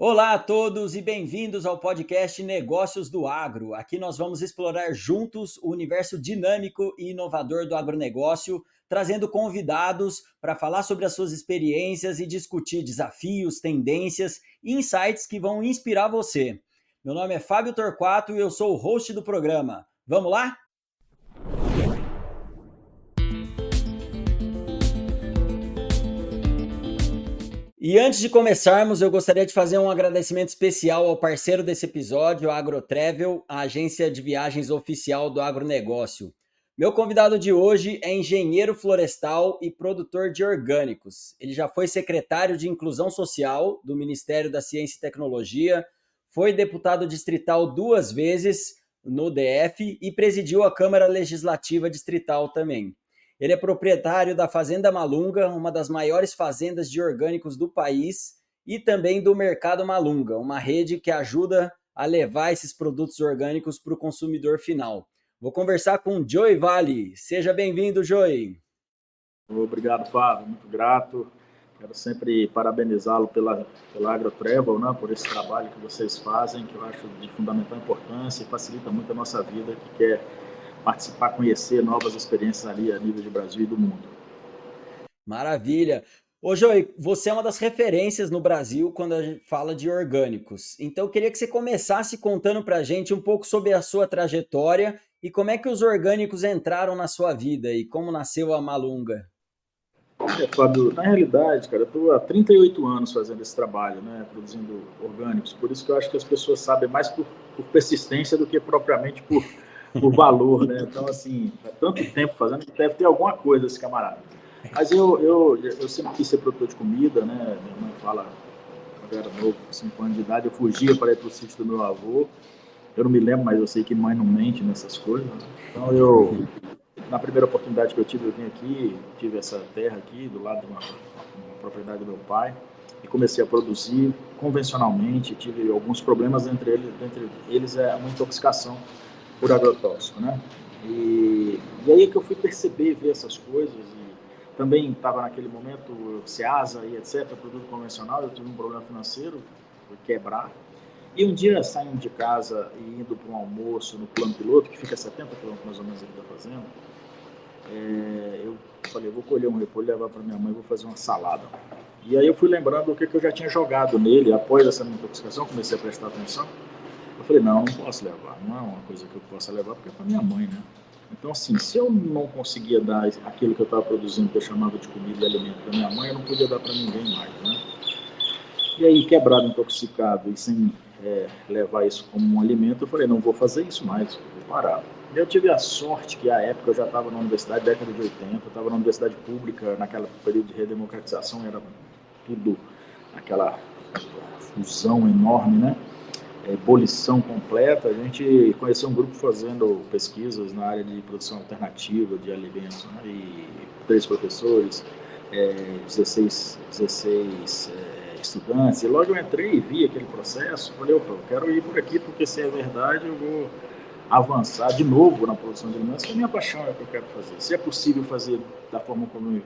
Olá a todos e bem-vindos ao podcast Negócios do Agro. Aqui nós vamos explorar juntos o universo dinâmico e inovador do agronegócio, trazendo convidados para falar sobre as suas experiências e discutir desafios, tendências e insights que vão inspirar você. Meu nome é Fábio Torquato e eu sou o host do programa. Vamos lá? E antes de começarmos, eu gostaria de fazer um agradecimento especial ao parceiro desse episódio, a AgroTravel, a agência de viagens oficial do agronegócio. Meu convidado de hoje é engenheiro florestal e produtor de orgânicos. Ele já foi secretário de Inclusão Social do Ministério da Ciência e Tecnologia, foi deputado distrital 2 vezes no DF e presidiu a Câmara Legislativa Distrital também. Ele é proprietário da Fazenda Malunga, uma das maiores fazendas de orgânicos do país, e também do Mercado Malunga, uma rede que ajuda a levar esses produtos orgânicos para o consumidor final. Vou conversar com o Joey Vale. Seja bem-vindo, Joey. Obrigado, Fábio. Muito grato. Quero sempre parabenizá-lo pela AgroTravel, né, por esse trabalho que vocês fazem, que eu acho de fundamental importância e facilita muito a nossa vida, que quer participar, conhecer novas experiências ali a nível de Brasil e do mundo. Maravilha. Ô, Joey, você é uma das referências no Brasil quando a gente fala de orgânicos. Então, eu queria que você começasse contando para a gente um pouco sobre a sua trajetória e como é que os orgânicos entraram na sua vida e como nasceu a Malunga. Fábio, na realidade, cara, eu estou há 38 anos fazendo esse trabalho, né, produzindo orgânicos. Por isso que eu acho que as pessoas sabem mais por persistência do que propriamente por valor, né? Então, assim, há tanto tempo fazendo que deve ter alguma coisa esse camarada. Mas eu sempre quis ser produtor de comida, né? Minha mãe fala, quando eu era novo, com 5 anos de idade, eu fugia para ir para o sítio do meu avô. Eu não me lembro, mas eu sei que mãe não mente nessas coisas. Né? Então, na primeira oportunidade que eu tive, eu vim aqui, tive essa terra aqui, do lado de uma propriedade do meu pai, e comecei a produzir convencionalmente. Tive alguns problemas, entre eles é uma intoxicação por agrotóxico, né? E aí é que eu fui perceber, ver essas coisas, e também estava naquele momento Ceasa e etc, produto convencional. Eu tive um problema financeiro, fui quebrar, e um dia saindo de casa e indo para um almoço no Plano Piloto, que fica a 70 quilômetros mais ou menos aqui da fazenda, eu falei, eu vou colher um repolho, levar para minha mãe, vou fazer uma salada. E aí eu fui lembrando o que eu já tinha jogado nele após essa minha intoxicação, comecei a prestar atenção. Eu falei, não posso levar, não é uma coisa que eu possa levar, porque é para minha mãe, né? Então, assim, se eu não conseguia dar aquilo que eu estava produzindo, que eu chamava de comida e alimento para minha mãe, eu não podia dar para ninguém mais, né? E aí, quebrado, intoxicado e sem levar isso como um alimento, eu falei, não vou fazer isso mais, vou parar. Eu tive a sorte que, à época, eu já estava na universidade, década de 80, eu estava na universidade pública, naquela período de redemocratização, era tudo aquela fusão enorme, né? Ebulição completa. A gente conheceu um grupo fazendo pesquisas na área de produção alternativa de alimentos, né? E 3 professores, 16 estudantes, e logo eu entrei e vi aquele processo, falei, opa, eu quero ir por aqui, porque se é verdade eu vou avançar de novo na produção de alimentos, que é a minha paixão, é o que eu quero fazer. Se é possível fazer da forma como eu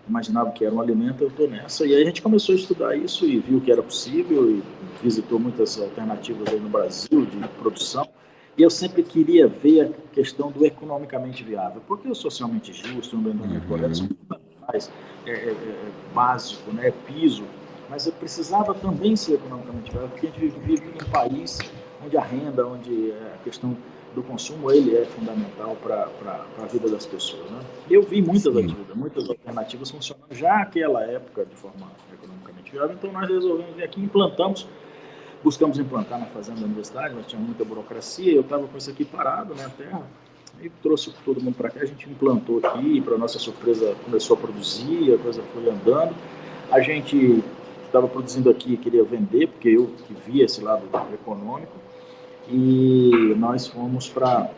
imaginava que era um alimento, eu estou nessa. E aí a gente começou a estudar isso e viu que era possível, e visitou muitas alternativas aí no Brasil de produção. E eu sempre queria ver a questão do economicamente viável, porque o socialmente justo, o ambientalmente correto são fundamentais, básico, né, piso, mas eu precisava também ser economicamente viável, porque a gente vive em um país onde a renda, onde a questão do consumo, ele é fundamental para a vida das pessoas, né? Eu vi muitas alternativas funcionando já naquela época de forma economicamente viável, então nós resolvemos vir aqui e buscamos implantar na fazenda da universidade, mas tinha muita burocracia, eu estava com isso aqui parado, né, a terra, e trouxe todo mundo para cá, a gente implantou aqui, para nossa surpresa começou a produzir, a coisa foi andando, a gente estava produzindo aqui e queria vender, porque eu que via esse lado econômico, e nós fomos para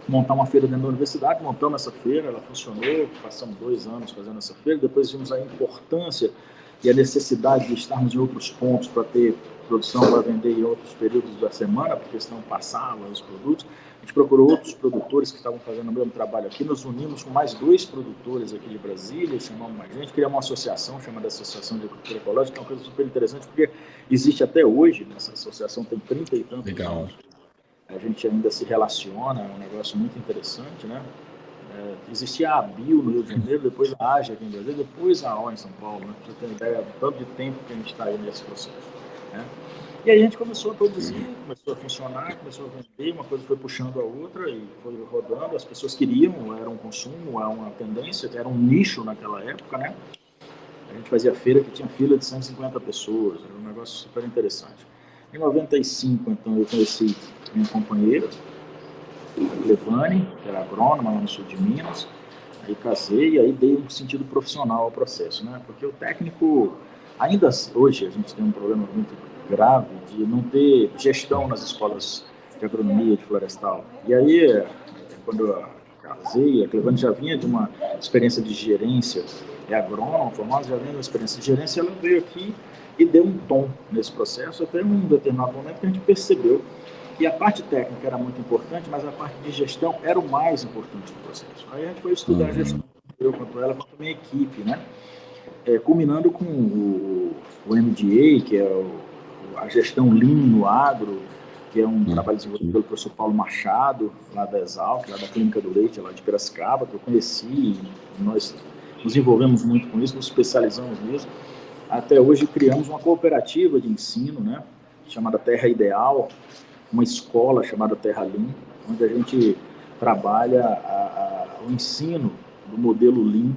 montar uma feira dentro da universidade, montamos essa feira, ela funcionou, passamos 2 anos fazendo essa feira, depois vimos a importância e a necessidade de estarmos em outros pontos para ter produção para vender em outros períodos da semana, porque senão passava os produtos. A gente procurou outros produtores que estavam fazendo o mesmo trabalho aqui, nos unimos com mais 2 produtores aqui de Brasília, chamamos mais gente, criamos uma associação chamada Associação de Agricultura Ecológica, que é uma coisa super interessante, porque existe até hoje, nessa associação tem 30 e tantos Legal. anos, a gente ainda se relaciona, é um negócio muito interessante, né? Existia a ABIL no Rio de Janeiro, depois a AGE aqui em Brasília, depois a AO em São Paulo, né? Pra você ter ideia do tanto de tempo que a gente está aí nesse processo, né? E aí a gente começou a produzir, começou a funcionar, começou a vender, uma coisa foi puxando a outra e foi rodando, as pessoas queriam, era um consumo, era uma tendência, era um nicho naquela época, né? A gente fazia feira que tinha fila de 150 pessoas, era um negócio super interessante. Em 95, então, eu conheci minha companheira, a Clevane, que era agrônoma lá no sul de Minas. Aí casei e aí dei um sentido profissional ao processo, né? Porque o técnico, ainda hoje a gente tem um problema muito grave de não ter gestão nas escolas de agronomia de florestal. E aí, quando eu casei, a Clevane já vinha de uma experiência de gerência, é agrônoma formada, já vinha de uma experiência de gerência, ela veio aqui e deu um tom nesse processo, até um determinado momento que a gente percebeu que a parte técnica era muito importante, mas a parte de gestão era o mais importante do processo. Aí a gente foi estudar a gestão, eu quanto ela, quanto a minha equipe, né? Culminando com o MDA, que é a gestão Lean no agro, que é um trabalho desenvolvido pelo professor Paulo Machado, lá da Exalc, lá da Clínica do Leite, lá de Piracicaba, que eu conheci, e nós nos envolvemos muito com isso, nos especializamos nisso. Até hoje criamos uma cooperativa de ensino, né, chamada Terra Ideal, uma escola chamada Terra Lean, onde a gente trabalha o ensino do modelo Lean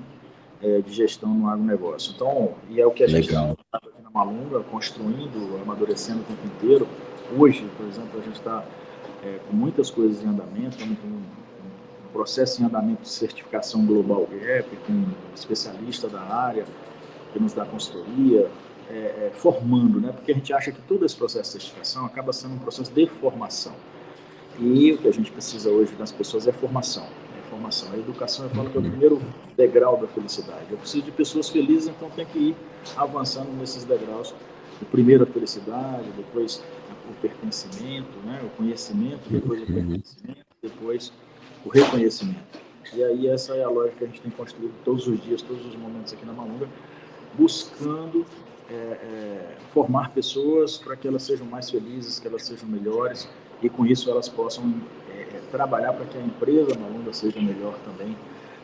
de gestão no agronegócio. Então, e é o que a gente está aqui na Malunga, construindo, amadurecendo o tempo inteiro. Hoje, por exemplo, a gente está com muitas coisas em andamento, estamos com um processo em andamento de certificação Global Gap, com um especialista da área que nos dá consultoria, formando, né? Porque a gente acha que todo esse processo de certificação acaba sendo um processo de formação. E o que a gente precisa hoje das pessoas é formação. Formação. A educação, eu falo que é o primeiro degrau da felicidade. Eu preciso de pessoas felizes, então tem que ir avançando nesses degraus. O primeiro a felicidade, depois o pertencimento, né? O conhecimento, depois o pertencimento, depois o reconhecimento. E aí essa é a lógica que a gente tem construído todos os dias, todos os momentos aqui na Malunga, buscando formar pessoas para que elas sejam mais felizes, que elas sejam melhores e com isso elas possam trabalhar para que a empresa Malunga seja melhor também,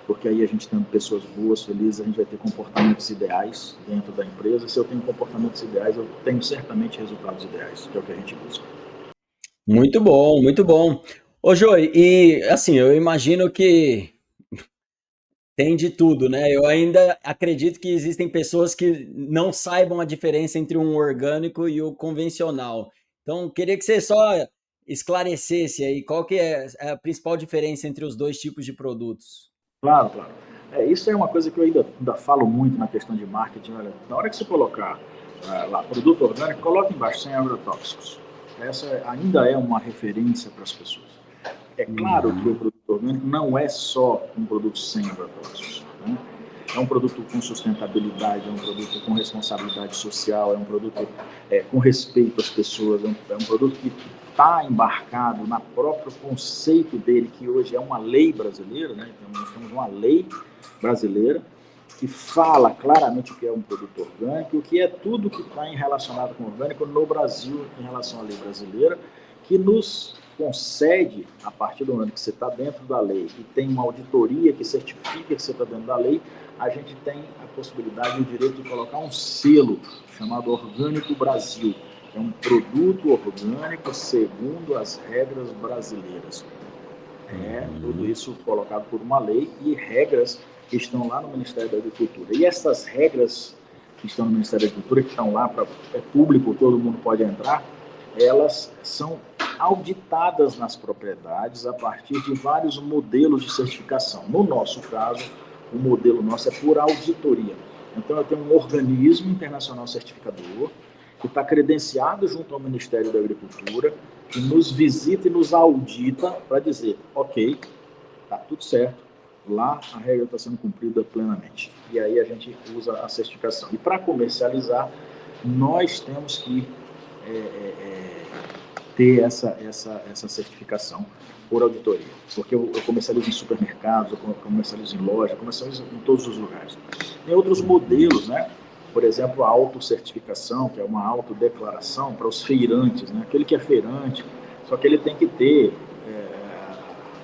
porque aí a gente tendo pessoas boas, felizes, a gente vai ter comportamentos ideais dentro da empresa. Se eu tenho comportamentos ideais, eu tenho certamente resultados ideais, que é o que a gente busca. Muito bom, muito bom. Ô, Joey, e assim, eu imagino que tem de tudo, né? Eu ainda acredito que existem pessoas que não saibam a diferença entre um orgânico e o convencional. Então, queria que você só esclarecesse aí qual que é a principal diferença entre os dois tipos de produtos. Claro, claro. Isso é uma coisa que eu ainda falo muito na questão de marketing. Olha, na hora que você colocar lá produto orgânico, coloque embaixo sem agrotóxicos. Essa ainda é uma referência para as pessoas. É claro que o produto orgânico não é só um produto sem agrotóxicos, né? É um produto com sustentabilidade, é um produto com responsabilidade social, é um produto com respeito às pessoas, é um produto que está embarcado na próprio conceito dele, que hoje é uma lei brasileira, né? Então, nós temos uma lei brasileira que fala claramente o que é um produto orgânico, o que é tudo que está relacionado com orgânico no Brasil em relação à lei brasileira, que nos concede, a partir do momento que você está dentro da lei e tem uma auditoria que certifica que você está dentro da lei, a gente tem a possibilidade e o direito de colocar um selo chamado Orgânico Brasil, que é um produto orgânico segundo as regras brasileiras. Tudo isso colocado por uma lei e regras que estão lá no Ministério da Agricultura. E essas regras que estão no Ministério da Agricultura, que estão lá, é público, todo mundo pode entrar, elas são auditadas nas propriedades a partir de vários modelos de certificação. No nosso caso, o modelo nosso é por auditoria. Então, eu tenho um organismo internacional certificador que está credenciado junto ao Ministério da Agricultura, que nos visita e nos audita para dizer, ok, está tudo certo, lá a regra está sendo cumprida plenamente. E aí a gente usa a certificação. E para comercializar, nós temos que ter essa certificação por auditoria, porque eu comercializo em supermercados, eu comercializo em loja, comercializo em todos os lugares. Tem outros modelos, né? Por exemplo, a autocertificação, que é uma autodeclaração para os feirantes, né? Aquele que é feirante, só que ele tem que ter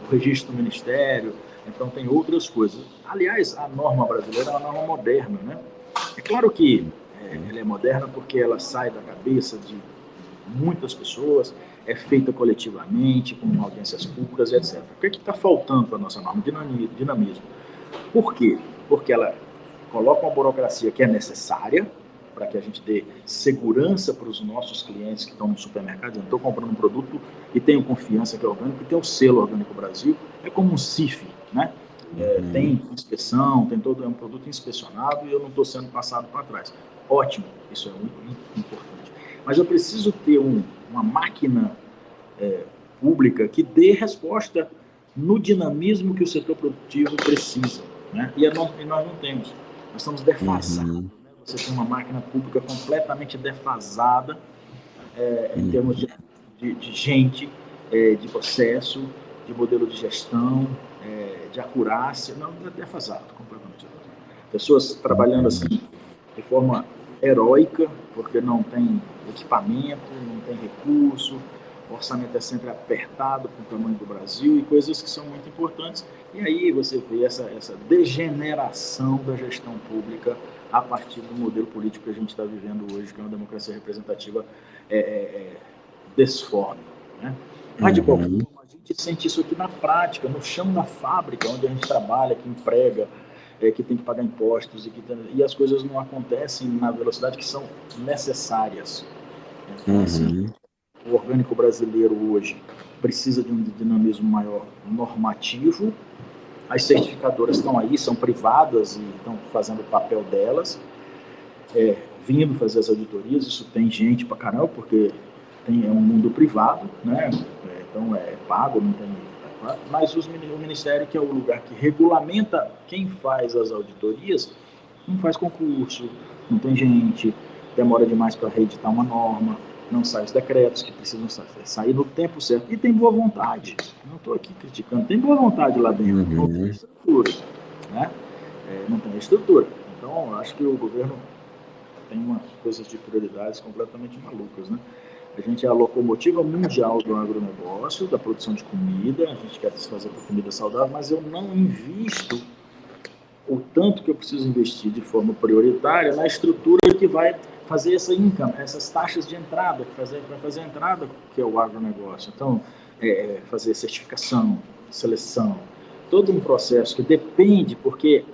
o registro do Ministério, então tem outras coisas. Aliás, a norma brasileira é uma norma moderna, né? É claro que ela é moderna porque ela sai da cabeça de muitas pessoas, é feita coletivamente, com audiências públicas, etc. O que está faltando para a nossa norma? Dinamismo. Por quê? Porque ela coloca uma burocracia que é necessária para que a gente dê segurança para os nossos clientes que estão no supermercado. Eu estou comprando um produto e tenho confiança que é orgânico, e tem o selo Orgânico Brasil, é como um CIF, né? Tem inspeção, tem todo, é um produto inspecionado e eu não estou sendo passado para trás. Ótimo, isso é muito importante. Mas eu preciso ter uma máquina pública que dê resposta no dinamismo que o setor produtivo precisa, né? E nós não temos. Nós estamos defasados. Né? Você tem uma máquina pública completamente defasada em termos de gente, de processo, de modelo de gestão, de acurácia. Não, é defasado, completamente defasado. Pessoas trabalhando assim de forma heróica, porque não tem equipamento, não tem recurso, o orçamento é sempre apertado para o tamanho do Brasil e coisas que são muito importantes. E aí você vê essa degeneração da gestão pública a partir do modelo político que a gente está vivendo hoje, que é uma democracia representativa desforme. Né? Mas, de qualquer forma, a gente sente isso aqui na prática, no chão da fábrica, onde a gente trabalha, que emprega, que tem que pagar impostos e as coisas não acontecem na velocidade que são necessárias. Então, assim, o orgânico brasileiro hoje precisa de um dinamismo maior normativo. As certificadoras estão aí, são privadas e estão fazendo o papel delas, vindo fazer as auditorias. Isso tem gente pra caramba, porque é um mundo privado, né? Então é pago, não tem. Mas o Ministério, que é o lugar que regulamenta quem faz as auditorias, não faz concurso, não tem gente, demora demais para reeditar uma norma, não sai os decretos que precisam sair no tempo certo. E tem boa vontade, não estou aqui criticando, tem boa vontade lá dentro, não tem estrutura, né? Não tem estrutura. Então, acho que o governo tem umas coisas de prioridades completamente malucas, né? A gente é a locomotiva mundial do agronegócio, da produção de comida, a gente quer fazer comida saudável, mas eu não invisto o tanto que eu preciso investir de forma prioritária na estrutura que vai fazer essa income, essas taxas de entrada, que vai fazer a entrada que é o agronegócio. Então, fazer certificação, seleção, todo um processo que depende, porque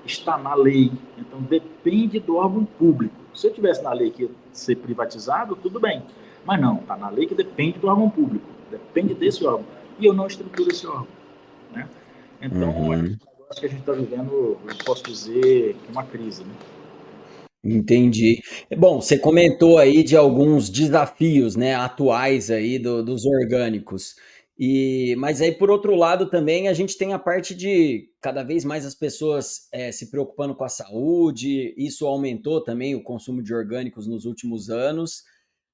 está na lei, então depende do órgão público. Se eu tivesse na lei que ia ser privatizado, tudo bem, mas não, está na lei que depende do órgão público, depende desse órgão, e eu não estruturo esse órgão, né? Então, acho que a gente está vivendo, eu posso dizer, uma crise, né? Entendi. Bom, você comentou aí de alguns desafios, né, atuais aí dos orgânicos. Mas aí, por outro lado, também a gente tem a parte de cada vez mais as pessoas se preocupando com a saúde. Isso aumentou também o consumo de orgânicos nos últimos anos.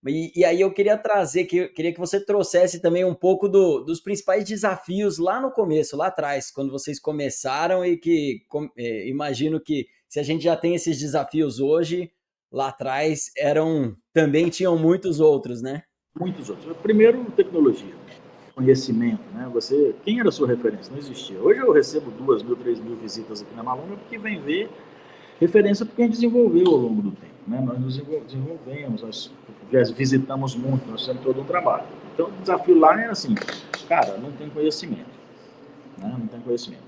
E aí eu queria trazer, queria que você trouxesse também um pouco dos principais desafios lá no começo, lá atrás, quando vocês começaram e que imagino que se a gente já tem esses desafios hoje, lá atrás também tinham muitos outros, né? Muitos outros. Primeiro, tecnologia, conhecimento, né? Quem era a sua referência? Não existia. Hoje eu recebo 2.000, 3.000 visitas aqui na Malunga porque vem ver referência porque a gente desenvolveu ao longo do tempo, né? Nós nos desenvolvemos, nós visitamos muito, nós fizemos todo um trabalho. Então, o desafio lá é assim, cara, não tem conhecimento, né? Não tem conhecimento.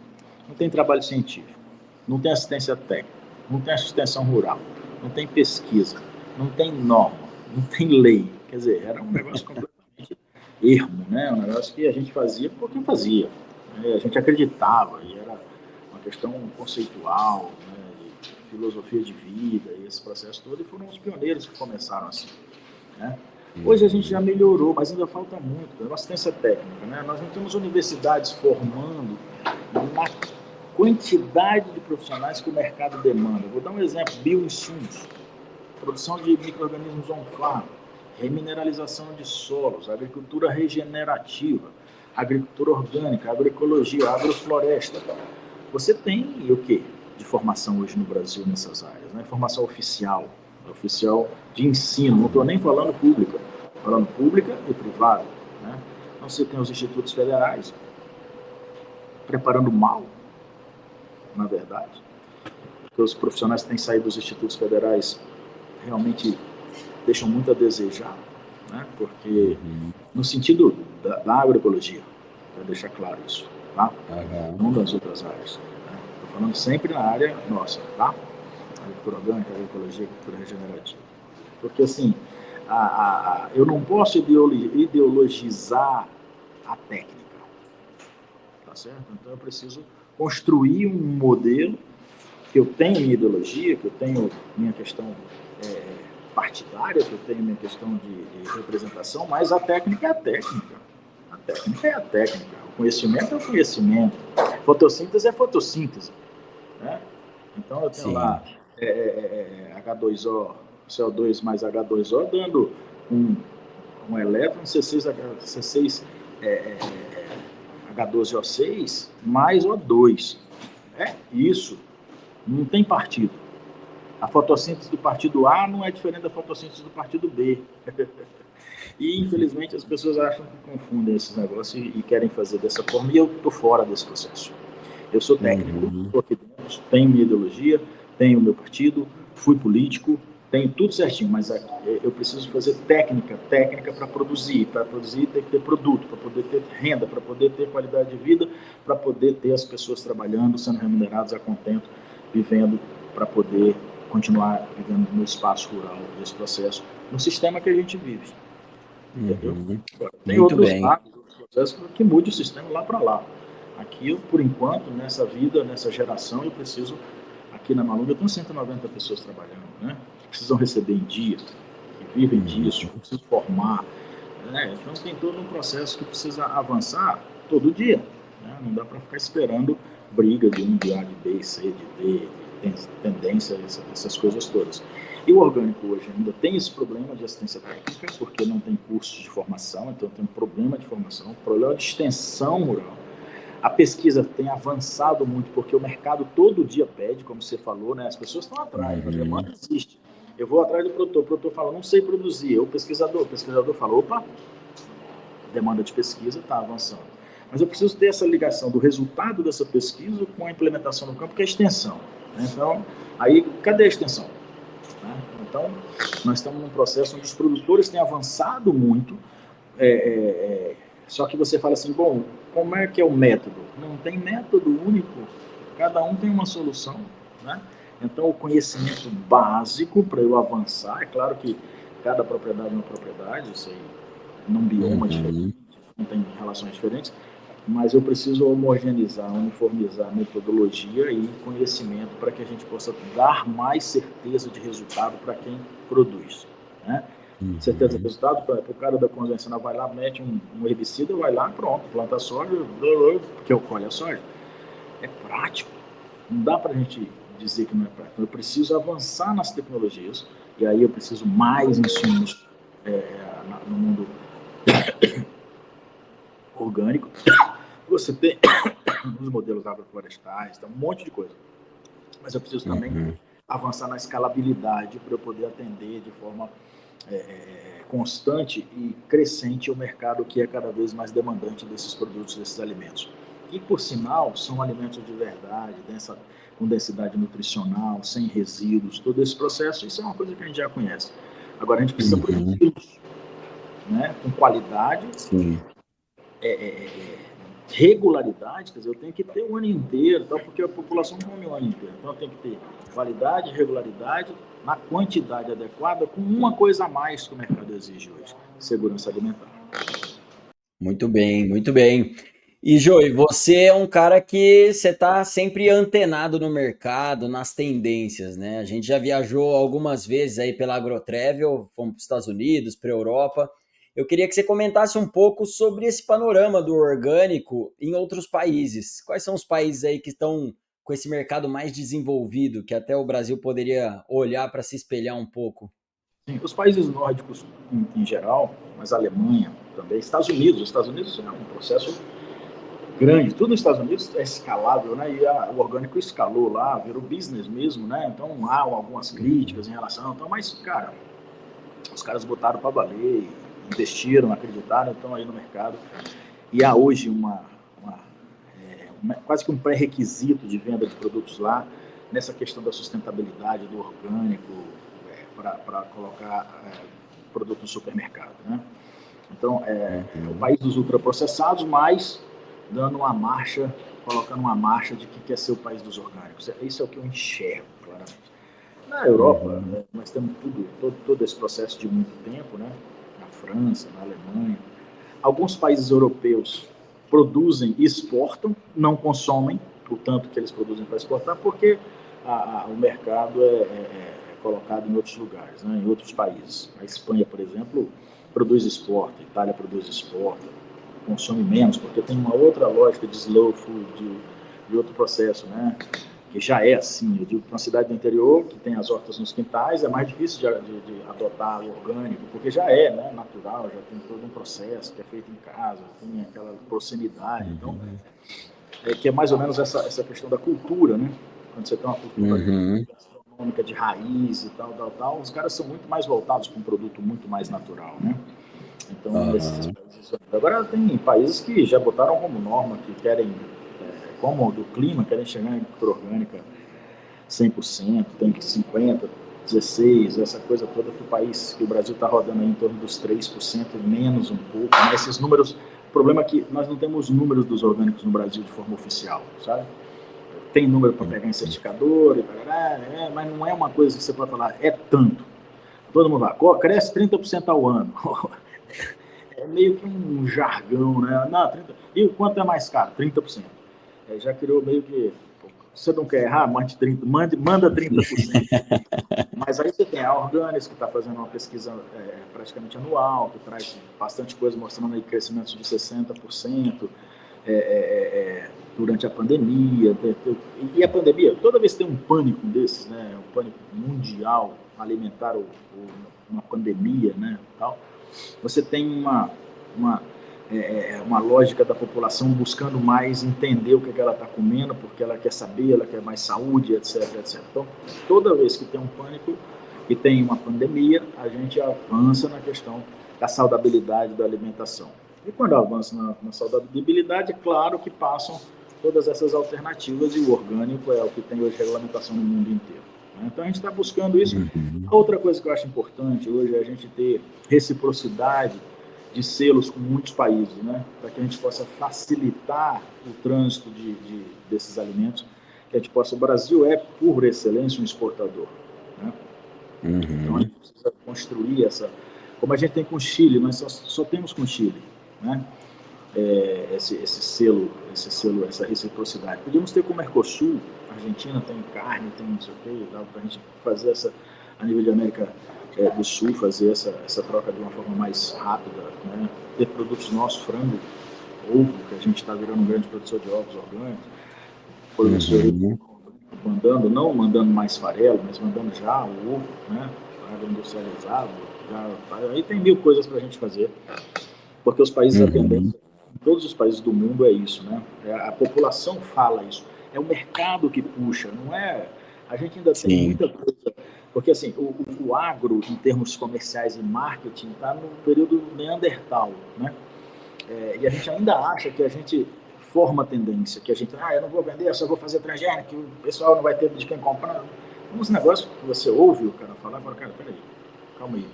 Não tem trabalho científico, não tem assistência técnica, não tem assistência rural, não tem pesquisa, não tem norma, não tem lei. Quer dizer, era um negócio completamente ermo, né? Um negócio que a gente fazia porque fazia. Né? A gente acreditava, e era uma questão conceitual, né? De filosofia de vida, e esse processo todo, e foram os pioneiros que começaram assim. Né? Hoje a gente já melhorou, mas ainda falta muito. A assistência técnica, né? Nós não temos universidades formando na quantidade de profissionais que o mercado demanda. Vou dar um exemplo: bioinsumos, produção de micro-organismos on-farm. remineralização de solos, agricultura regenerativa, agricultura orgânica, agroecologia, agrofloresta. Você tem o quê de formação hoje no Brasil nessas áreas? Né? Formação oficial, oficial de ensino, não estou nem falando pública, falando pública e privada. Né? Então você tem os institutos federais preparando mal, na verdade, porque os profissionais que têm saído dos institutos federais realmente deixam muito a desejar, né? Porque no sentido da agroecologia, para deixar claro isso, tá? Não das outras áreas. Né? Estou falando sempre na área nossa, tá? Agricultura orgânica, agroecologia, agricultura regenerativa. Porque assim, eu não posso ideologizar a técnica, tá certo? Então eu preciso construir um modelo que eu tenho minha ideologia, que eu tenho minha questão partidária, que eu tenho minha questão de representação, mas a técnica é a técnica. A técnica é a técnica. O conhecimento é o conhecimento. Fotossíntese é fotossíntese. Né? Então eu tenho Sim. lá H2O, CO2 mais H2O, dando um elétron C6, H12O6 mais O2. É isso. Não tem partido. A fotossíntese do partido A não é diferente da fotossíntese do partido B. E, infelizmente, as pessoas acham que confundem esses negócios e querem fazer dessa forma, e eu estou fora desse processo. Eu sou técnico, estou aqui dentro, tenho minha ideologia, tenho meu partido, fui político, tenho tudo certinho, mas eu preciso fazer técnica para produzir tem que ter produto, para poder ter renda, para poder ter qualidade de vida, para poder ter as pessoas trabalhando, sendo remuneradas a contento, vivendo, para poder continuar vivendo no espaço rural desse processo, no sistema que a gente vive. Entendeu? Tem Muito outros bem. lados, outros processos que mude o sistema lá para lá. Aqui, eu, por enquanto, nessa vida, nessa geração, eu preciso, aqui na Malunga, eu tenho 190 pessoas trabalhando, né? Que precisam receber em dia, que vivem disso, que precisam formar. Né? Então, tem todo um processo que precisa avançar todo dia. Né? Não dá para ficar esperando briga de um, de A, de B, C, de D, de tendência, essas coisas todas. E o orgânico hoje ainda tem esse problema de assistência técnica, porque não tem cursos de formação, então tem um problema de formação, problema de extensão rural. A pesquisa tem avançado muito, porque o mercado todo dia pede, como você falou, né? As pessoas estão atrás, a demanda existe. Eu vou atrás do produtor, o produtor fala, não sei produzir. O pesquisador fala, opa, demanda de pesquisa está avançando. Mas eu preciso ter essa ligação do resultado dessa pesquisa com a implementação no campo, que é a extensão. Né? Então, aí, cadê a extensão? Né? Então, nós estamos num processo onde os produtores têm avançado muito, só que você fala assim, bom, como é que é o método? Não tem método único, cada um tem uma solução, né? Então, o conhecimento básico para eu avançar, é claro que cada propriedade é uma propriedade, isso aí, num bioma diferente, não tem relações diferentes, mas eu preciso homogeneizar, uniformizar a metodologia e conhecimento para que a gente possa dar mais certeza de resultado para quem produz, né? Certeza de resultado, para o cara da convencional vai lá, mete um herbicida, vai lá, pronto, planta soja, porque eu colho a soja. É prático. Não dá para a gente dizer que não é prático. Eu preciso avançar nas tecnologias, e aí eu preciso mais insumos no mundo orgânico. Você tem os modelos agroflorestais, tá, um monte de coisa. Mas eu preciso também avançar na escalabilidade para eu poder atender de forma constante e crescente o mercado que é cada vez mais demandante desses produtos, desses alimentos. E, por sinal, são alimentos de verdade, com densidade nutricional, sem resíduos, todo esse processo, isso é uma coisa que a gente já conhece. Agora, a gente precisa produzi-los, né, com qualidade, Sim. regularidade, quer dizer, eu tenho que ter o ano inteiro, então, porque a população não come o ano inteiro. Então, eu tenho que ter qualidade, regularidade, na quantidade adequada, com uma coisa a mais que o mercado exige hoje: segurança alimentar. Muito bem, muito bem. E Joey, você é um cara que você está sempre antenado no mercado, nas tendências, né? A gente já viajou algumas vezes aí pela Agrotravel, fomos para os Estados Unidos, para a Europa. Eu queria que você comentasse um pouco sobre esse panorama do orgânico em outros países. Quais são os países aí que estão com esse mercado mais desenvolvido, que até o Brasil poderia olhar para se espelhar um pouco? Sim, os países nórdicos em geral, mas a Alemanha também, os Estados Unidos é um processo grande, tudo nos Estados Unidos é escalável, né? E o orgânico escalou lá, virou business mesmo, né? Então há algumas críticas em relação, então, mas, cara, os caras botaram para valer, investiram, acreditaram, estão aí no mercado. E há hoje quase que um pré-requisito de venda de produtos lá, nessa questão da sustentabilidade, do orgânico, para colocar produto no supermercado, né? Então, é o país dos ultraprocessados, mas dando uma marcha, colocando uma marcha de que quer ser o país dos orgânicos. Isso é o que eu enxergo, claramente. Na Europa, nós temos todo esse processo de muito tempo, né? Na França, na Alemanha. Alguns países europeus produzem e exportam, não consomem o tanto que eles produzem para exportar, porque o mercado é colocado em outros lugares, né? Em outros países. A Espanha, por exemplo, produz e exporta, a Itália produz e exporta, consome menos, porque tem uma outra lógica de slow food, de outro processo, né? Que já é assim. Eu digo que uma cidade do interior, que tem as hortas nos quintais, é mais difícil de adotar o orgânico, porque já é, né, natural, já tem todo um processo que é feito em casa, tem aquela proximidade. Então, que é mais ou menos essa questão da cultura, né? Quando você tem uma cultura Uhum. gastronômica de raiz e tal, os caras são muito mais voltados para um produto muito mais natural, né? Então, nesses Aham. países. Agora, tem países que já botaram como norma que querem, como do clima, querem chegar em cultura orgânica 100%, tem que 50%, 16%, essa coisa toda que que o Brasil está rodando aí em torno dos 3%, menos um pouco. Né? Esses números, o problema é que nós não temos números dos orgânicos no Brasil de forma oficial, sabe? Tem número para pegar em certificador, mas não é uma coisa que você pode falar, é tanto. Todo mundo lá, cresce 30% ao ano. É meio que um jargão, né? Não, 30, e quanto é mais caro? 30%. Já criou meio que. Você não quer errar? Manda 30%. Mas aí você tem a Orgânicos, que está fazendo uma pesquisa praticamente anual, que traz bastante coisa mostrando aí crescimentos de 60% durante a pandemia. E a pandemia, toda vez que tem um pânico desses, né, um pânico mundial alimentar, uma pandemia, né, tal, você tem uma, uma lógica da população buscando mais entender o que ela está comendo, porque ela quer saber, ela quer mais saúde, etc, etc. Então, toda vez que tem um pânico e tem uma pandemia, a gente avança na questão da saudabilidade da alimentação. E quando avança na saudabilidade, é claro que passam todas essas alternativas, e o orgânico é o que tem hoje regulamentação no mundo inteiro. Então, a gente está buscando isso. Uhum. A outra coisa que eu acho importante hoje é a gente ter reciprocidade de selos com muitos países, né? Para que a gente possa facilitar o trânsito desses alimentos, que a gente possa. O Brasil é, por excelência, um exportador, né? Então a Uhum. gente precisa construir essa. Como a gente tem com o Chile, nós só temos com o Chile, né? Esse selo, essa reciprocidade. Podíamos ter com o Mercosul, a Argentina tem carne, tem não sei o que, para a gente fazer essa, a nível de América do Sul, fazer essa troca de uma forma mais rápida, né? Ter produtos nossos, frango, ovo, que a gente está virando um grande produtor de ovos orgânicos, produtos Uhum. mandando, não mandando mais farelo, mas mandando já o ovo, né? Agroindustrializado, aí tem mil coisas para a gente fazer, porque os países, a Uhum. tendência, em todos os países do mundo é isso, né? A população fala isso, é o mercado que puxa, não é? A gente ainda tem Sim. muita coisa, porque assim, o agro, em termos comerciais e marketing, está no período neandertal, né? E a gente ainda acha que a gente forma a tendência, que a gente, eu não vou vender, eu só vou fazer transgênico, que o pessoal não vai ter de quem comprar. Uns negócios que você ouve o cara falar, fala, cara, peraí, calma aí,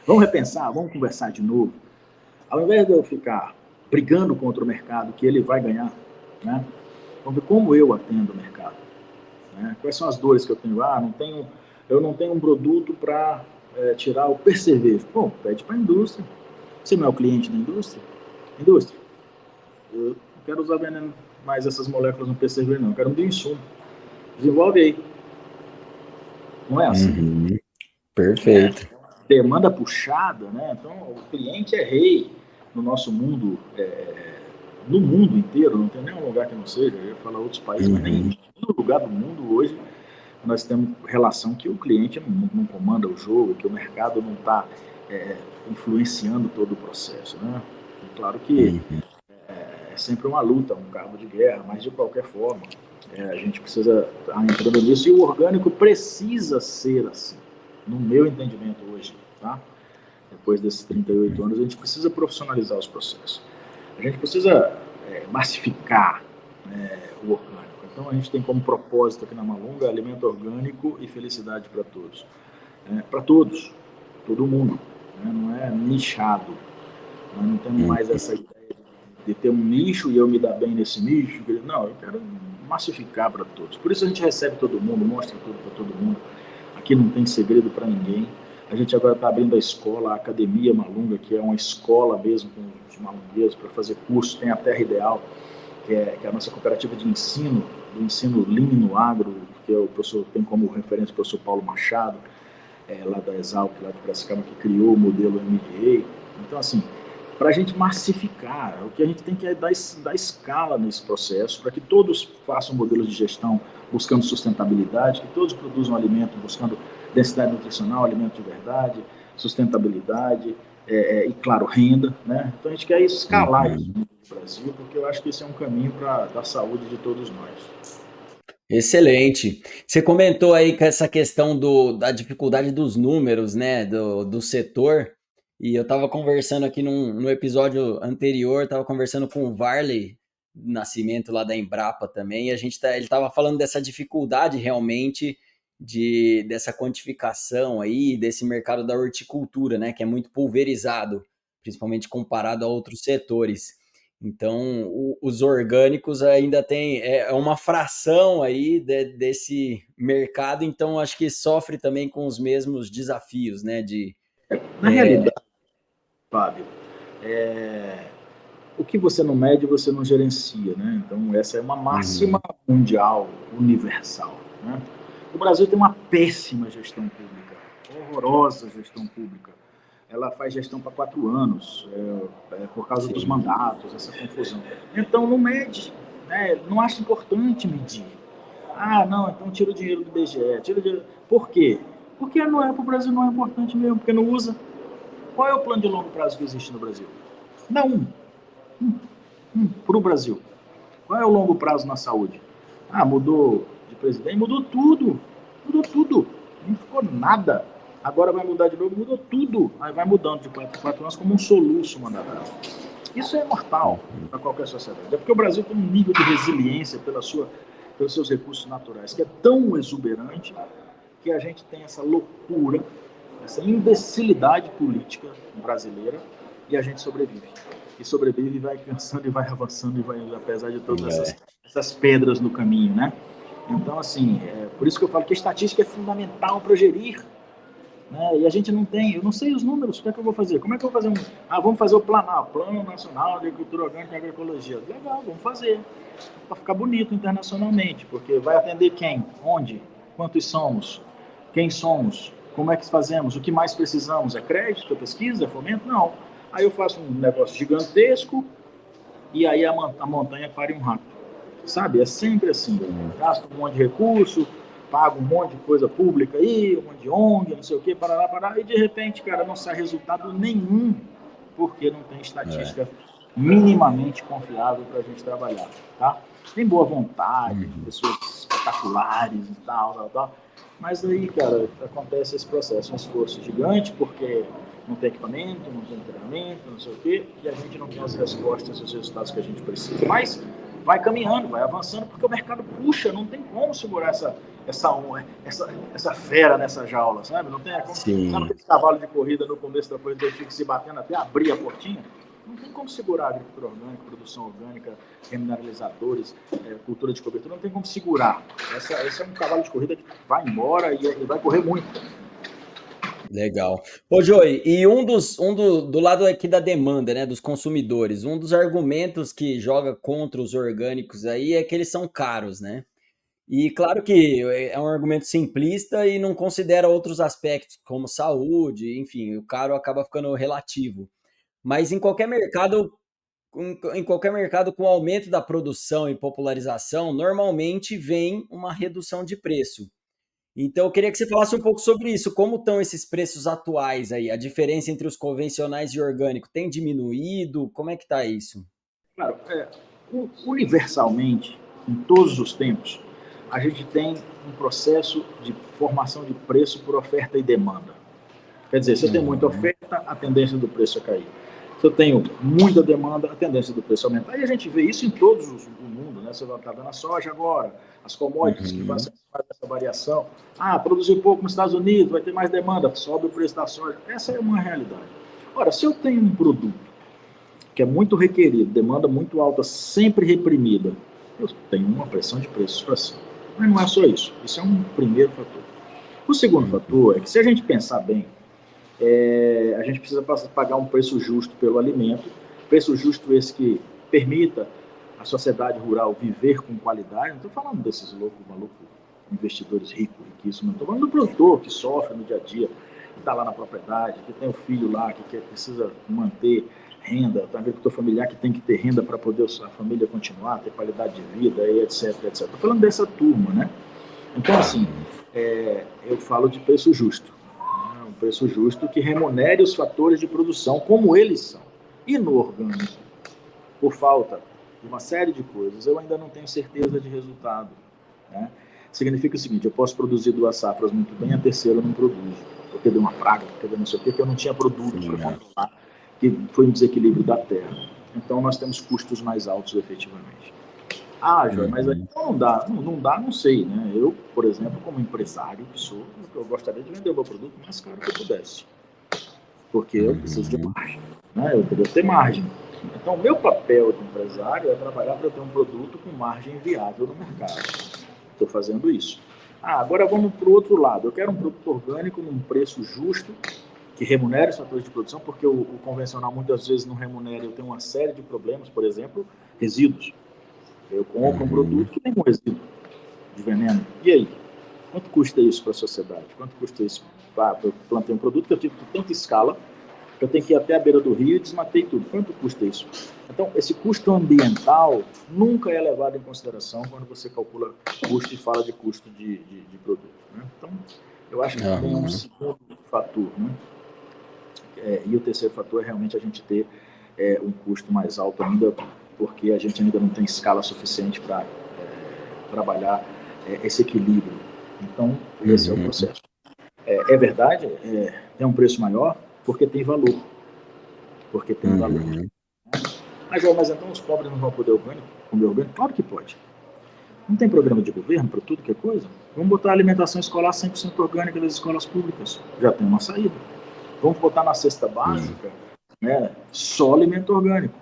vamos repensar, vamos conversar de novo. Ao invés de eu ficar brigando contra o mercado, que ele vai ganhar, né? Vamos ver como eu atendo o mercado. Né? Quais são as dores que eu tenho? Eu não tenho um produto para tirar o percevejo. Bom, pede para a indústria. Você não é o cliente da indústria? Indústria, eu não quero usar veneno mais essas moléculas no percevejo, não. Eu quero um bioinsumo. Desenvolve aí. Não é assim? Uhum. Né? Perfeito. Demanda puxada, né? Então, o cliente é rei no nosso mundo, no mundo inteiro, não tem nenhum lugar que não seja, eu ia falar outros países, mas nem Uhum. no lugar do mundo hoje nós temos relação que o cliente não comanda o jogo, que o mercado não está influenciando todo o processo, né? E claro que Uhum. é sempre uma luta, um cabo de guerra, mas de qualquer forma, a gente precisa estar entrando nisso e o orgânico precisa ser assim, no meu entendimento hoje, tá? Depois desses 38 anos, a gente precisa profissionalizar os processos. A gente precisa massificar o orgânico. Então, a gente tem como propósito aqui na Malunga alimento orgânico e felicidade para todos. Para todos, todo mundo. Né? Não é nichado. Nós não temos Uhum. mais essa ideia de ter um nicho e eu me dar bem nesse nicho. Não, eu quero massificar para todos. Por isso a gente recebe todo mundo, mostra tudo para todo mundo. Aqui não tem segredo para ninguém. A gente agora está abrindo a escola, a Academia Malunga, que é uma escola mesmo com os malungueiros para fazer curso. Tem a Terra Ideal, que é a nossa cooperativa de ensino, do ensino Lean no agro, que é o professor, tem como referência o professor Paulo Machado, lá da Exalc, lá de Piracicaba, que criou o modelo MBA. Então, assim, para a gente massificar, o que a gente tem que é dar escala nesse processo, para que todos façam modelos de gestão buscando sustentabilidade, que todos produzam alimento buscando densidade nutricional, alimento de verdade, sustentabilidade e, claro, renda. Né? Então, a gente quer escalar isso Uhum. no Brasil, porque eu acho que esse é um caminho para a saúde de todos nós. Excelente. Você comentou aí com essa questão da dificuldade dos números, né, do setor, e eu estava conversando aqui no episódio anterior, estava conversando com o Varley Nascimento lá da Embrapa também, e ele estava falando dessa dificuldade realmente dessa quantificação aí, desse mercado da horticultura, né, que é muito pulverizado, principalmente comparado a outros setores. Então, os orgânicos ainda tem uma fração aí desse mercado, então acho que sofre também com os mesmos desafios, né? Na realidade, Fábio, é, o que você não mede, você não gerencia, né? Então, essa é uma máxima Uhum. mundial, universal. Né? O Brasil tem uma péssima gestão pública, horrorosa gestão pública. Ela faz gestão para 4 anos, por causa dos Sim. mandatos, essa confusão. Então, não mede, né? Não acha importante medir. Ah, não, então tira o dinheiro do IBGE, tira o dinheiro. Por quê? Porque não é para o Brasil, não é importante mesmo, porque não usa. Qual é o plano de longo prazo que existe no Brasil? Dá para o Brasil. Qual é o longo prazo na saúde? Ah, mudou de presidente, mudou tudo. Mudou tudo. Não ficou nada. Agora vai mudar de novo, mudou tudo. Aí vai mudando de 4 em 4 anos como um soluço mandatário. Isso é mortal Uhum. para qualquer sociedade. É porque o Brasil tem um nível de resiliência pelos seus recursos naturais que é tão exuberante que a gente tem essa loucura, essa imbecilidade política brasileira e a gente sobrevive. E sobrevive e vai cansando e vai avançando e vai, apesar de todas É, essas pedras no caminho, né? Então, assim, por isso que eu falo que a estatística é fundamental para gerir. Né? E a gente não tem, eu não sei os números, o que é que eu vou fazer? Como é que eu vou fazer vamos fazer o plano, Plano Nacional de Agricultura Orgânica e Agroecologia. Legal, vamos fazer. Para ficar bonito internacionalmente, porque vai atender quem? Onde? Quantos somos? Quem somos? Como é que fazemos? O que mais precisamos? É crédito, é pesquisa, é fomento? Não. Aí eu faço um negócio gigantesco e aí a montanha pare um rato. Sabe? É sempre assim. sim. Gasto um monte de recurso, pago um monte de coisa pública aí, um monte de ONG, não sei o quê, parará, parará, e de repente, cara, não sai resultado nenhum, porque não tem É. estatística minimamente confiável para a gente trabalhar, tá? Tem boa vontade, Uhum. pessoas espetaculares e tal, tal, tal, mas aí, cara, acontece esse processo, um esforço gigante, porque não tem equipamento, não tem treinamento, não sei o quê, e a gente não tem as respostas e os resultados que a gente precisa. Mas vai caminhando, vai avançando, porque o mercado puxa, não tem como segurar essa fera nessa jaula, sabe? Não tem como, sabe Sim. aquele cavalo de corrida no começo da coisa, ele fica se batendo até abrir a portinha? Não tem como segurar a agricultura orgânica, produção orgânica, remineralizadores, cultura de cobertura, não tem como segurar. Esse é um cavalo de corrida que vai embora e vai correr muito. Legal. Ô, Joey, e do lado aqui da demanda, né, dos consumidores, um dos argumentos que joga contra os orgânicos aí é que eles são caros, né? E claro que é um argumento simplista e não considera outros aspectos, como saúde, enfim, o caro acaba ficando relativo. Mas em qualquer mercado com aumento da produção e popularização, normalmente vem uma redução de preço. Então eu queria que você falasse um pouco sobre isso, como estão esses preços atuais aí? A diferença entre os convencionais e orgânico tem diminuído? Como é que está isso? Claro, universalmente, em todos os tempos, a gente tem um processo de formação de preço por oferta e demanda. Quer dizer, se eu tenho muita Uhum, oferta, a tendência do preço é cair. Se eu tenho muita demanda, a tendência do preço é aumentar. E a gente vê isso em todos o mundo, né? Você está vendo a soja agora, as commodities que uhum, fazem essa variação. Ah, produziu pouco nos Estados Unidos, vai ter mais demanda, sobe o preço da soja. Essa é uma realidade. Ora, se eu tenho um produto que é muito requerido, demanda muito alta, sempre reprimida, eu tenho uma pressão de preços para cima. Mas não é só isso. Isso é um primeiro fator. O segundo uhum, fator é que, se a gente pensar bem, a gente precisa pagar um preço justo pelo alimento, preço justo esse que permita a sociedade rural viver com qualidade. Não estou falando desses loucos, malucos, investidores ricos, riquíssimos, estou falando do produtor que sofre no dia a dia, que está lá na propriedade, que tem o filho lá, que precisa manter renda, tem agricultor familiar que tem que ter renda para poder a família continuar, ter qualidade de vida, etc, etc. Estou falando dessa turma, né? Então, assim, uhum, eu falo de preço justo. Né? Um preço justo que remunere os fatores de produção como eles são. E no orgânico, por falta de uma série de coisas, eu ainda não tenho certeza de resultado. Né? Significa o seguinte, eu posso produzir 2 safras muito bem, a terceira eu não produzo, porque deu uma praga, porque deu não sei o quê, que eu não tinha produto para sim, é. controlar, que foi um desequilíbrio da terra. Então, nós temos custos mais altos, efetivamente. Ah, Joia, mas aí Uhum, não dá. Não dá, não sei, né? Eu, por exemplo, como empresário que sou, eu gostaria de vender o meu produto o mais caro que eu pudesse, porque eu preciso de uhum, margem, né? Eu queria ter margem. Então, o meu papel de empresário é trabalhar para ter um produto com margem viável no mercado. Estou fazendo isso. Ah, agora vamos para o outro lado. Eu quero um produto orgânico num preço justo, que remunere os fatores de produção, porque o convencional muitas vezes não remunera. Eu tenho uma série de problemas, por exemplo, resíduos. Eu compro um uhum, produto que tem um resíduo de veneno. E aí? Quanto custa isso para a sociedade? Quanto custa isso? Eu plantei um produto que eu tive tanta escala que eu tenho que ir até a beira do rio e desmatei tudo. Quanto custa isso? Então, esse custo ambiental nunca é levado em consideração quando você calcula custo e fala de custo de produto. Né? Então, eu acho que também é um aham. segundo fator. Né? E o terceiro fator é realmente a gente ter um custo mais alto ainda, porque a gente ainda não tem escala suficiente para trabalhar esse equilíbrio. Então, esse é o Uhum, processo. É verdade, tem um preço maior porque tem valor. Porque tem valor. uhum. Mas então os pobres não vão poder comer orgânico? Claro que pode. Não tem programa de governo para tudo que é coisa? Vamos botar a alimentação escolar 100% orgânica das escolas públicas. Já tem uma saída. Vamos botar na cesta Sim. básica, né, só alimento orgânico.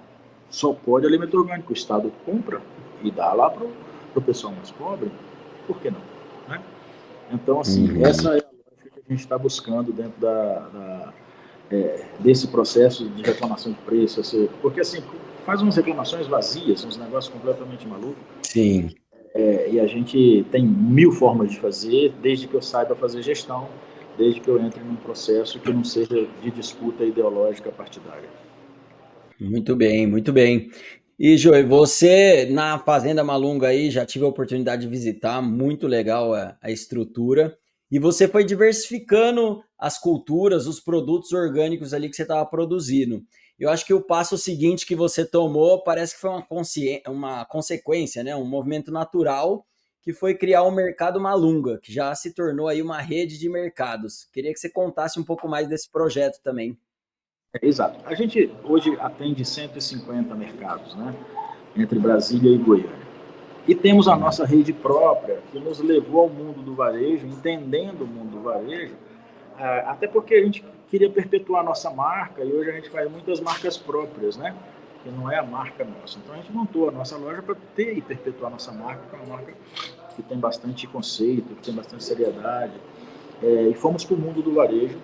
Só pode alimento orgânico. O Estado compra e dá lá para o pessoal mais pobre. Por que não? Né? Então, assim, Uhum. essa é a lógica que a gente está buscando dentro desse processo de reclamação de preço. Porque, assim, faz umas reclamações vazias, uns negócios completamente malucos, Sim. e a gente tem mil formas de fazer, desde que eu saiba fazer gestão, desde que eu entre num processo que não seja de disputa ideológica partidária. Muito bem, muito bem. E, Joey, você na Fazenda Malunga aí, já tive a oportunidade de visitar, muito legal a estrutura. E você foi diversificando as culturas, os produtos orgânicos ali que você estava produzindo. Eu acho que o passo seguinte que você tomou parece que foi uma consequência, né? Um movimento natural, que foi criar o Mercado Malunga, que já se tornou aí uma rede de mercados. Queria que você contasse um pouco mais desse projeto também. Exato. A gente hoje atende 150 mercados, né? Entre Brasília e Goiânia. E temos a Hum, nossa rede própria, que nos levou ao mundo do varejo, entendendo o mundo do varejo, até porque a gente queria perpetuar a nossa marca e hoje a gente faz muitas marcas próprias, né? Que não é a marca nossa. Então a gente montou a nossa loja para ter e perpetuar a nossa marca, que é uma marca que tem bastante conceito, que tem bastante seriedade. E fomos para o mundo do varejo.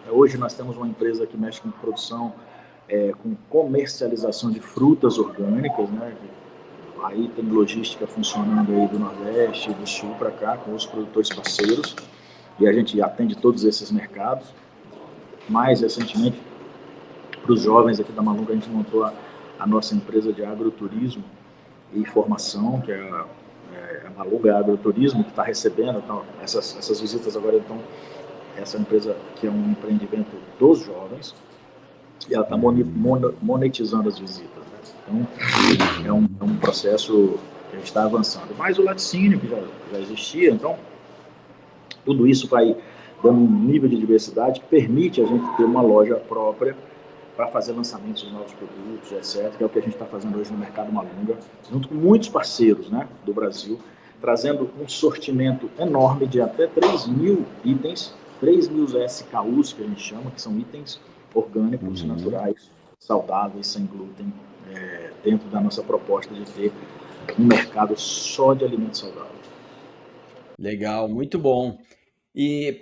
Hoje nós temos uma empresa que mexe com produção, com comercialização de frutas orgânicas, né? Aí tem logística funcionando aí do Nordeste, do Sul para cá, com os produtores parceiros, e a gente atende todos esses mercados. Mais recentemente, para os jovens aqui da Malunga, a gente montou a nossa empresa de agroturismo e formação, que é a Maluga Agroturismo, que está recebendo, então, essas visitas agora, então, essa empresa que é um empreendimento dos jovens, e ela está monetizando as visitas. Né? Então, é um processo que a gente está avançando. Mas o laticínio, que já existia, então, tudo isso vai dando um nível de diversidade que permite a gente ter uma loja própria para fazer lançamentos de novos produtos, etc., que é o que a gente está fazendo hoje no Mercado Malunga, junto com muitos parceiros, né, do Brasil, trazendo um sortimento enorme de até 3.000 itens, 3.000 SKUs, que a gente chama, que são itens orgânicos, naturais, saudáveis, sem glúten, dentro da nossa proposta de ter um mercado só de alimentos saudáveis. Legal, muito bom. E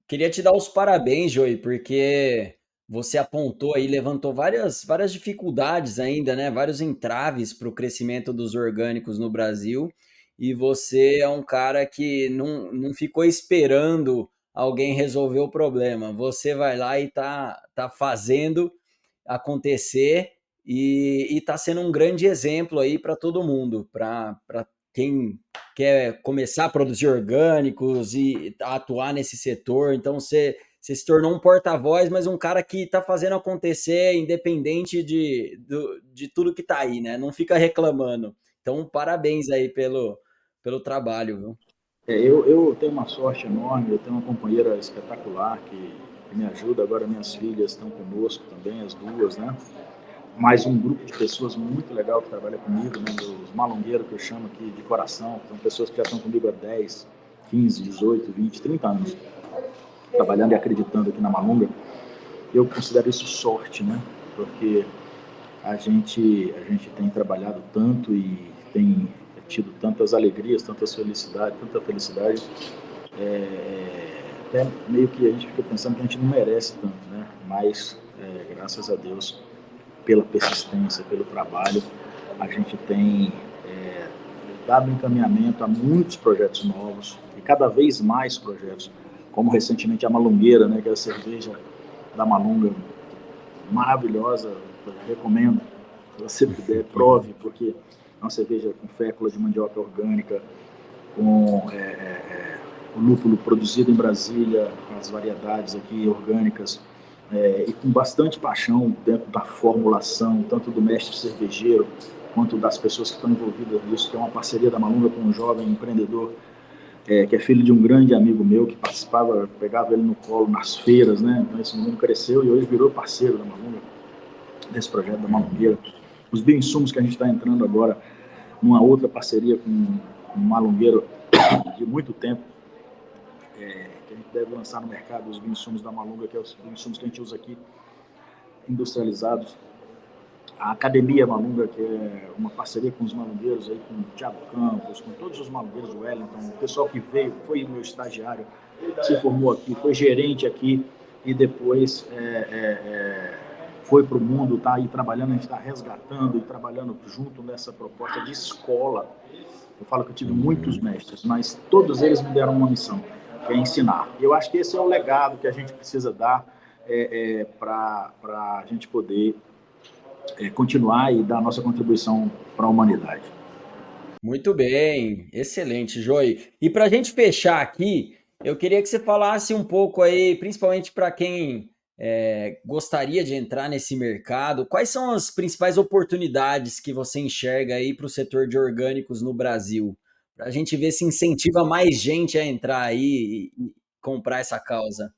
queria te dar os parabéns, Joey, porque você apontou aí, levantou várias dificuldades ainda, né? Vários entraves para o crescimento dos orgânicos no Brasil. E você é um cara que não ficou esperando alguém resolver o problema. Você vai lá e tá fazendo acontecer e está sendo um grande exemplo aí para todo mundo, para quem quer começar a produzir orgânicos e atuar nesse setor. Então você se tornou um porta-voz, mas um cara que está fazendo acontecer independente de tudo que está aí, né? Não fica reclamando. Então, parabéns aí pelo trabalho, viu? Eu tenho uma sorte enorme, eu tenho uma companheira espetacular que me ajuda. Agora minhas filhas estão conosco também, as duas, né? Mais um grupo de pessoas muito legal que trabalha comigo, né? Os malungueiros, que eu chamo aqui de coração, são pessoas que já estão comigo há 10, 15, 18, 20, 30 anos, trabalhando e acreditando aqui na Malunga. Eu considero isso sorte, né? Porque a gente tem trabalhado tanto e tem tido tantas alegrias, tanta felicidade, até meio que a gente fica pensando que a gente não merece tanto, né? Mas, graças a Deus, pela persistência, pelo trabalho, a gente tem dado encaminhamento a muitos projetos novos e cada vez mais projetos, como recentemente a Malungueira, né, que é a cerveja da Malunga, maravilhosa, recomendo. Se você puder, prove, porque é uma cerveja com fécula de mandioca orgânica, com o lúpulo produzido em Brasília, as variedades aqui orgânicas, e com bastante paixão dentro da formulação, tanto do mestre cervejeiro, quanto das pessoas que estão envolvidas nisso, que é uma parceria da Malunga com um jovem empreendedor, que é filho de um grande amigo meu, que participava, pegava ele no colo nas feiras, né? Então esse menino cresceu e hoje virou parceiro da Malunga, desse projeto da Malungueira. Os bioinsumos que a gente está entrando agora numa outra parceria com um malungueiro de muito tempo, que a gente deve lançar no mercado, os bioinsumos da Malunga, que é os bioinsumos que a gente usa aqui, industrializados. A Academia Malunga, que é uma parceria com os malungueiros, aí, com o Thiago Campos, com todos os malungueiros, o Wellington, o pessoal que veio, foi meu estagiário, se formou aqui, foi gerente aqui e depois foi para o mundo, está aí trabalhando, a gente está resgatando e trabalhando junto nessa proposta de escola. Eu falo que eu tive muitos mestres, mas todos eles me deram uma missão, que é ensinar. E eu acho que esse é o legado que a gente precisa dar para a gente poder continuar e dar a nossa contribuição para a humanidade. Muito bem, excelente, Joey. E para a gente fechar aqui, eu queria que você falasse um pouco aí, principalmente para quem gostaria de entrar nesse mercado, quais são as principais oportunidades que você enxerga aí para o setor de orgânicos no Brasil? Para a gente ver se incentiva mais gente a entrar aí e comprar essa causa.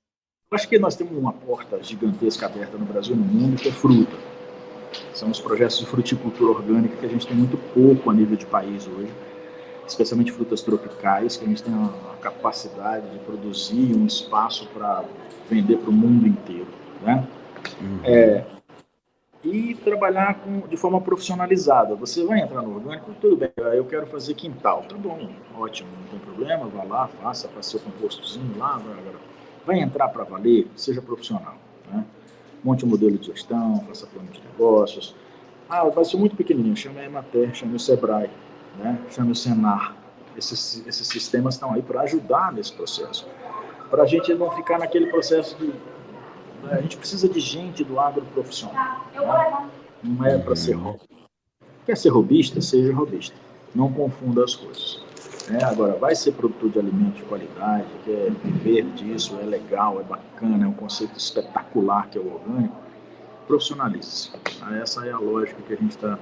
Eu acho que nós temos uma porta gigantesca aberta no Brasil e no mundo, que é fruta. São os projetos de fruticultura orgânica que a gente tem muito pouco a nível de país hoje, especialmente frutas tropicais, que a gente tem uma capacidade de produzir um espaço para vender para o mundo inteiro, né? E trabalhar de forma profissionalizada. Você vai entrar no orgânico, tudo bem, eu quero fazer quintal, tá bom, ótimo, não tem problema, vai lá, faça seu compostozinho lá, vai entrar para valer, seja profissional, né? Monte um modelo de gestão, faça plano de negócios. Vai ser muito pequenininho, chame a Emater, chame o Sebrae, né? Chame o Senar. Esses sistemas estão aí para ajudar nesse processo, para a gente não ficar naquele processo de a gente precisa de gente do agro profissional, né? Não é para ser hobby. Quer ser robista? Seja robista. Não confunda as coisas. Agora, vai ser produtor de alimento de qualidade, quer viver disso, é legal, é bacana, é um conceito espetacular que é o orgânico, profissionalize-se. Essa é a lógica que a gente está.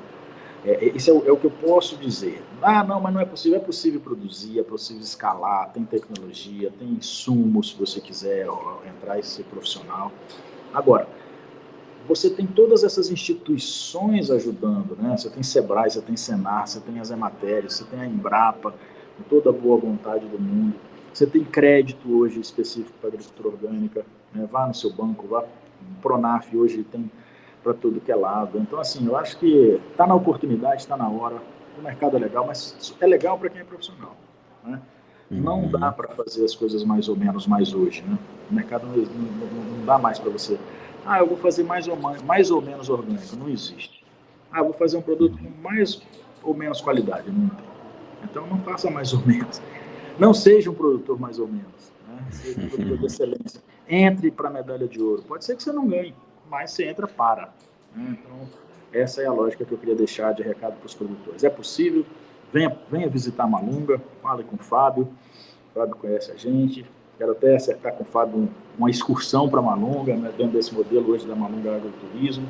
Isso é o que eu posso dizer. Ah, não, mas não é possível. É possível produzir, é possível escalar, tem tecnologia, tem insumos, se você quiser entrar e ser profissional. Agora, você tem todas essas instituições ajudando, né? Você tem Sebrae, você tem Senar, você tem as Ematérias, você tem a Embrapa, com toda a boa vontade do mundo. Você tem crédito hoje específico para agricultura orgânica, né? Vá no seu banco, vá no Pronaf, hoje tem para tudo que é lado. Então, assim, eu acho que está na oportunidade, está na hora. O mercado é legal, mas é legal para quem é profissional, né? Não dá Uhum. para fazer as coisas mais ou menos mais hoje, né? O mercado não dá mais para você. Ah, eu vou fazer mais ou menos orgânico. Não existe. Ah, eu vou fazer um produto com Uhum. mais ou menos qualidade. Não tem. Então não faça mais ou menos. Não seja um produtor mais ou menos. Né? Seja um produtor de excelência. Entre para a medalha de ouro. Pode ser que você não ganhe, mas você entra para. Né? Então, essa é a lógica que eu queria deixar de recado para os produtores. É possível. Venha visitar a Malunga, fale com o Fábio. O Fábio conhece a gente. Quero até acertar com o Fábio uma excursão para Malunga, né, dentro desse modelo hoje da Malunga Agroturismo.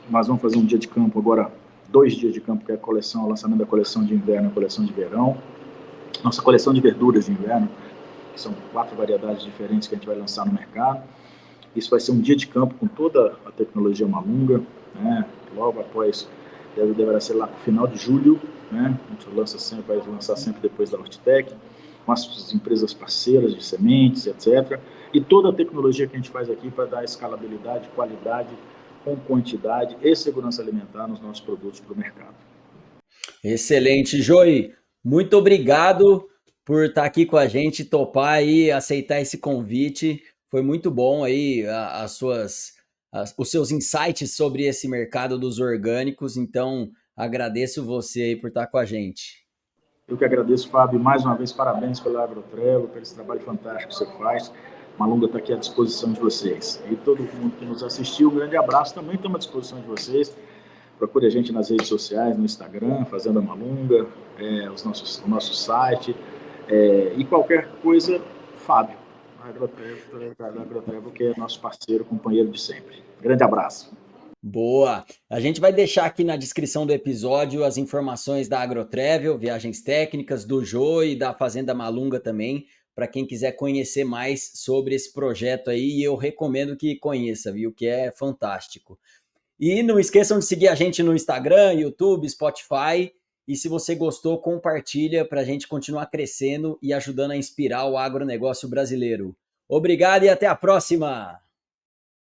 Nós vamos fazer um dia de campo agora, 2 dias de campo, que é a coleção, o lançamento da coleção de inverno e a coleção de verão. Nossa coleção de verduras de inverno, que são 4 variedades diferentes que a gente vai lançar no mercado. Isso vai ser um dia de campo com toda a tecnologia Malunga, né? Logo após, deverá ser lá no final de julho, né? A gente vai lançar sempre depois da Hortitec, com as empresas parceiras de sementes, etc. E toda a tecnologia que a gente faz aqui para dar escalabilidade, qualidade, com quantidade e segurança alimentar nos nossos produtos para o mercado. Excelente, Joey. Muito obrigado por estar aqui com a gente, topar aí, aceitar esse convite. Foi muito bom aí os seus insights sobre esse mercado dos orgânicos. Então, agradeço você aí por estar com a gente. Eu que agradeço, Fábio, mais uma vez, parabéns pela Agrotrevo, pelo esse trabalho fantástico que você faz. Malunga está aqui à disposição de vocês. E todo mundo que nos assistiu, um grande abraço. Também estamos à disposição de vocês. Procure a gente nas redes sociais, no Instagram, Fazenda Malunga, o nosso site. E qualquer coisa, Fábio, da Agrotrevo, que é nosso parceiro, companheiro de sempre. Grande abraço. Boa! A gente vai deixar aqui na descrição do episódio as informações da Agrotravel, viagens técnicas, do Jô e da Fazenda Malunga também, para quem quiser conhecer mais sobre esse projeto aí, e eu recomendo que conheça, viu? Que é fantástico. E não esqueçam de seguir a gente no Instagram, YouTube, Spotify, e se você gostou, compartilha para a gente continuar crescendo e ajudando a inspirar o agronegócio brasileiro. Obrigado e até a próxima!